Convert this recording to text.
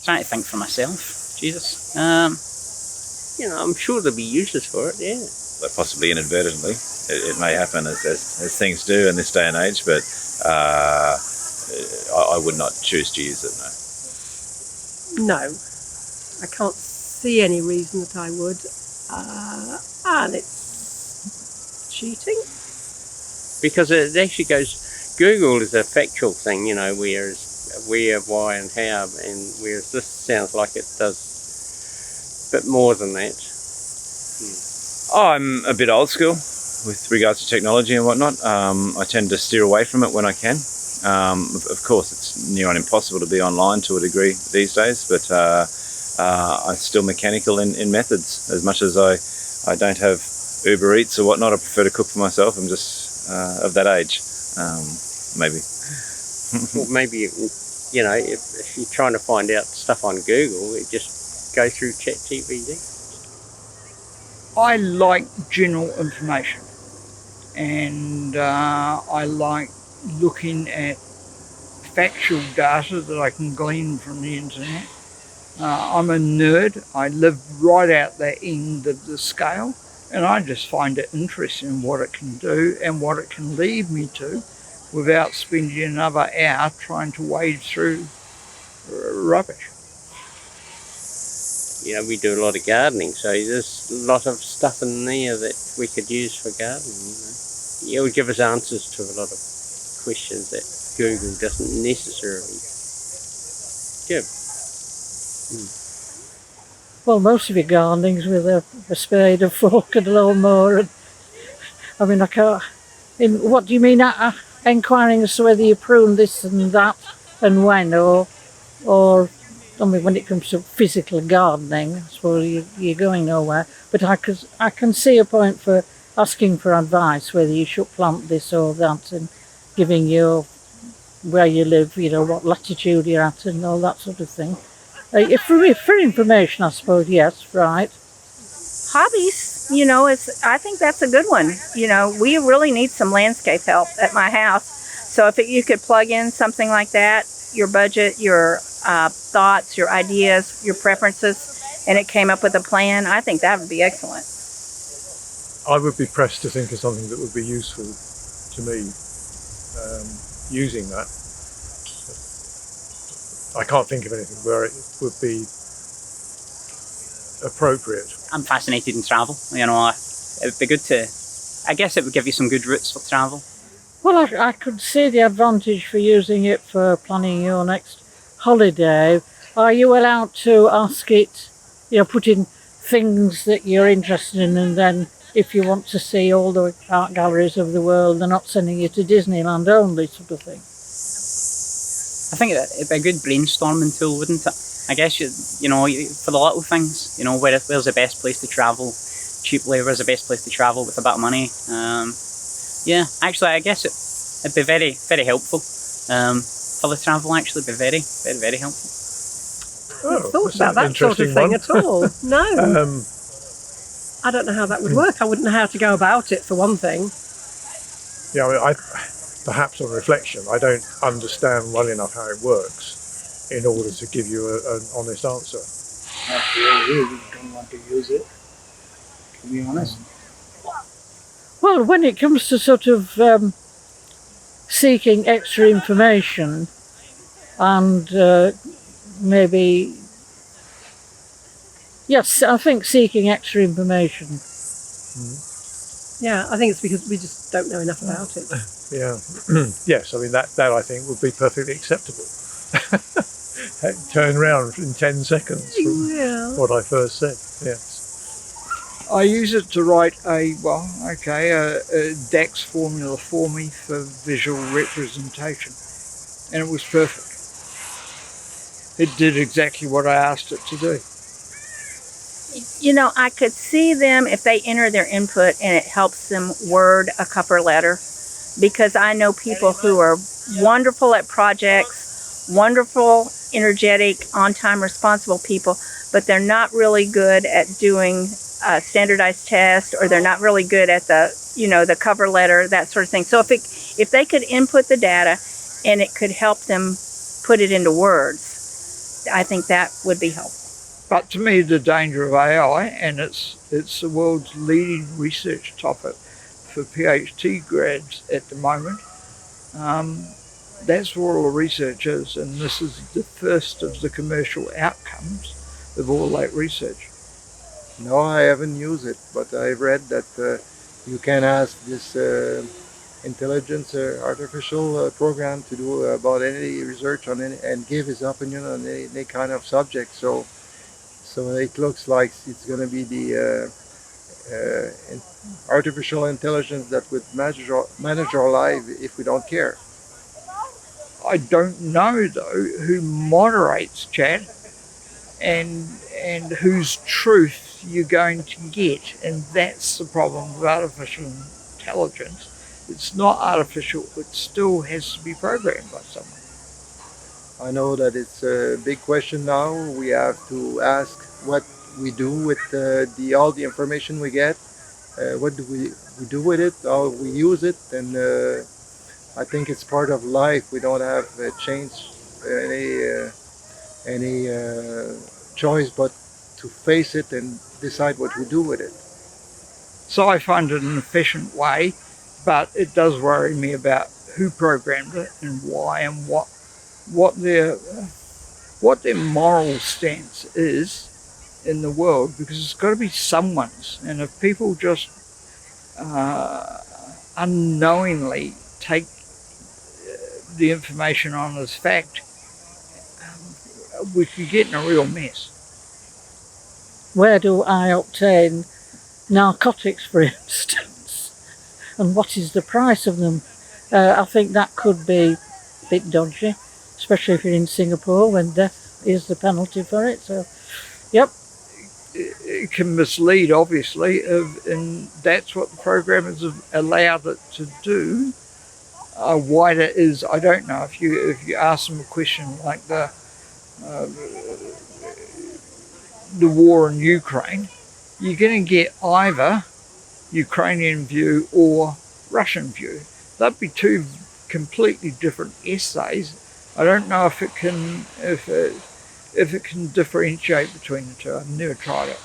Trying to think for myself. Jesus. I'm sure they'll be useless for it, yeah. But possibly inadvertently. It may happen as things do in this day and age, but I would not choose to use it, no. No, I can't see any reason that I would. And it's cheating. Because it actually goes, Google is a factual thing, whereas where, why and how, and whereas this sounds like it does a bit more than that. I'm a bit old school with regards to technology and whatnot. I tend to steer away from it when I can. Of course, it's near on impossible to be online to a degree these days, but I'm still mechanical in methods. As much as I don't have Uber Eats or whatnot, I prefer to cook for myself. I'm just of that age, maybe. Well, maybe, if you're trying to find out stuff on Google, just go through ChatGPT. I like general information, and I like looking at factual data that I can glean from the internet. I'm a nerd. I live right out the end of the scale, and I just find it interesting what it can do and what it can lead me to without spending another hour trying to wade through rubbish. We do a lot of gardening, so there's a lot of stuff in there that we could use for gardening. It would give us answers to a lot of questions that Google doesn't necessarily give. Well, most of your gardening's with a spade, a fork and a lawnmower. I mean, I can't... What do you mean, inquiring as to whether you prune this and that and when, or I mean, when it comes to physical gardening, I suppose you're going nowhere. But I can see a point for asking for advice, whether you should plant this or that, and giving you where you live, what latitude you're at and all that sort of thing. For information, I suppose, yes, right. Hobbies, I think that's a good one. We really need some landscape help at my house. So if you could plug in something like that, your budget, your thoughts, your ideas, your preferences, and it came up with a plan, I think that would be excellent. I would be pressed to think of something that would be useful to me using that. I can't think of anything where it would be appropriate. I'm fascinated in travel. It would be good to... I guess it would give you some good routes for travel. Well, I could see the advantage for using it for planning your next holiday. Are you allowed to ask it, put in things that you're interested in, and then if you want to see all the art galleries of the world, they're not sending you to Disneyland only, sort of thing? I think it'd be a good brainstorming tool, wouldn't it? I guess, for the little things, where's the best place to travel cheaply, where's the best place to travel with a bit of money. Yeah, actually, I guess it'd be very, very helpful for the travel, actually. It'd be very, very, very helpful. I haven't thought about that sort of thing at all. No. I don't know how that would work. I wouldn't know how to go about it, for one thing. Yeah, I perhaps on reflection, I don't understand well enough how it works in order to give you an honest answer. I really don't want to use it, to be honest. Well, when it comes to sort of seeking extra information and maybe... Yes, I think seeking extra information. Yeah, I think it's because we just don't know enough about it. Yeah. Yes, I mean, that I think would be perfectly acceptable. Turn around in 10 seconds from what I first said, yes. I use it to write a DEX formula for me for visual representation, and it was perfect. It did exactly what I asked it to do. I could see them if they enter their input and it helps them word a cover letter, because I know people who are wonderful at projects, wonderful, energetic, on-time, responsible people, but they're not really good at doing a standardized test, or they're not really good at the cover letter, that sort of thing. So if they could input the data and it could help them put it into words, I think that would be helpful. But to me, the danger of AI, and it's the world's leading research topic for PhD grads at the moment. That's where all the research is, and this is the first of the commercial outcomes of all that research. No, I haven't used it, but I've read that you can ask this intelligence artificial program to do about any research on any, and give his opinion on any kind of subject. So it looks like it's going to be the artificial intelligence that would manage our life if we don't care. I don't know though who moderates chat and whose truth you're going to get, and that's the problem with artificial intelligence. It's not artificial, it still has to be programmed by someone. I know that it's a big question now. We have to ask what we do with all the information we get. What do we do with it? How we use it? And I think it's part of life. We don't have change any choice but to face it and decide what we do with it. So I find it an efficient way, but it does worry me about who programmed it and why, and what their moral stance is in the world, because it's got to be someone's. And if people just unknowingly take the information on as fact, we could get in a real mess. Where do I obtain narcotics, for instance? And what is the price of them? I think that could be a bit dodgy, especially if you're in Singapore when death is the penalty for it. So, yep. It can mislead, obviously, and that's what the programmers have allowed it to do. Why that is, I don't know. If you ask them a question like the war in Ukraine, you're going to get either Ukrainian view or Russian view. That'd be two completely different essays. I don't know if it can differentiate between the two. I've never tried it.